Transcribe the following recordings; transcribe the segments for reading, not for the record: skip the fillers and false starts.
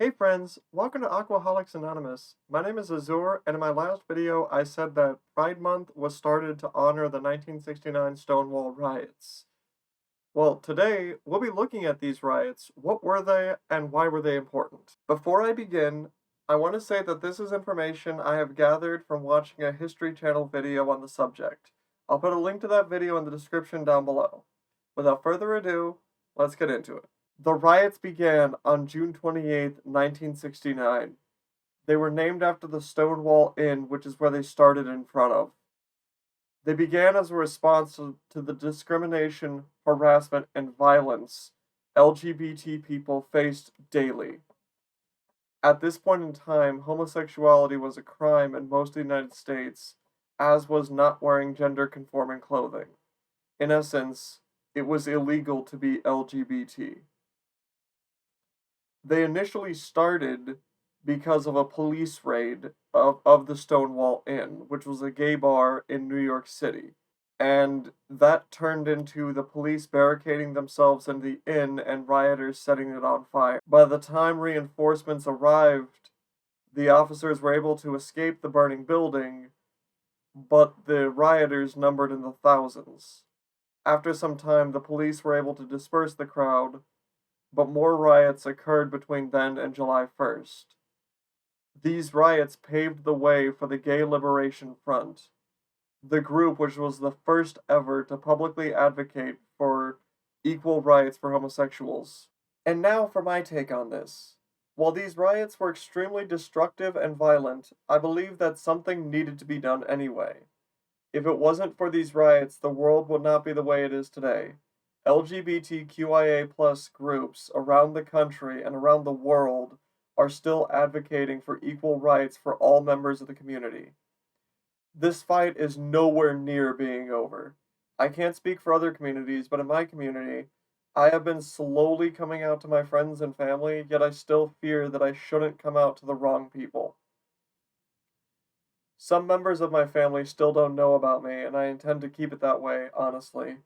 Hey friends, welcome to Aquaholics Anonymous. My name is Azur, and in my last video I said that Pride Month was started to honor the 1969 Stonewall Riots. Well, today we'll be looking at these riots. What were they, and why were they important? Before I begin, I want to say that this is information I have gathered from watching a History Channel video on the subject. I'll put a link to that video in the description down below. Without further ado, let's get into it. The riots began on June 28, 1969. They were named after the Stonewall Inn, which is where they started in front of. They began as a response to the discrimination, harassment, and violence LGBT people faced daily. At this point in time, homosexuality was a crime in most of the United States, as was not wearing gender-conforming clothing. In essence, it was illegal to be LGBT. They initially started because of a police raid of the Stonewall Inn, which was a gay bar in New York City. And that turned into the police barricading themselves in the inn and rioters setting it on fire. By the time reinforcements arrived, the officers were able to escape the burning building, but the rioters numbered in the thousands. After some time, the police were able to disperse the crowd, but more riots occurred between then and July 1st. These riots paved the way for the Gay Liberation Front, the group which was the first ever to publicly advocate for equal rights for homosexuals. And now for my take on this. While these riots were extremely destructive and violent, I believe that something needed to be done anyway. If it wasn't for these riots, the world would not be the way it is today. LGBTQIA+ groups around the country and around the world are still advocating for equal rights for all members of the community. This fight is nowhere near being over. I can't speak for other communities, but in my community, I have been slowly coming out to my friends and family, yet I still fear that I shouldn't come out to the wrong people. Some members of my family still don't know about me, and I intend to keep it that way, honestly.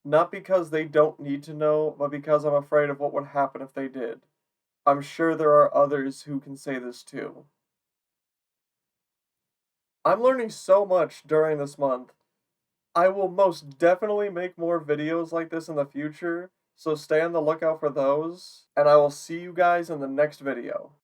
Not because they don't need to know, but because I'm afraid of what would happen if they did. I'm sure there are others who can say this too. I'm learning so much during this month. I will most definitely make more videos like this in the future, so stay on the lookout for those, and I will see you guys in the next video.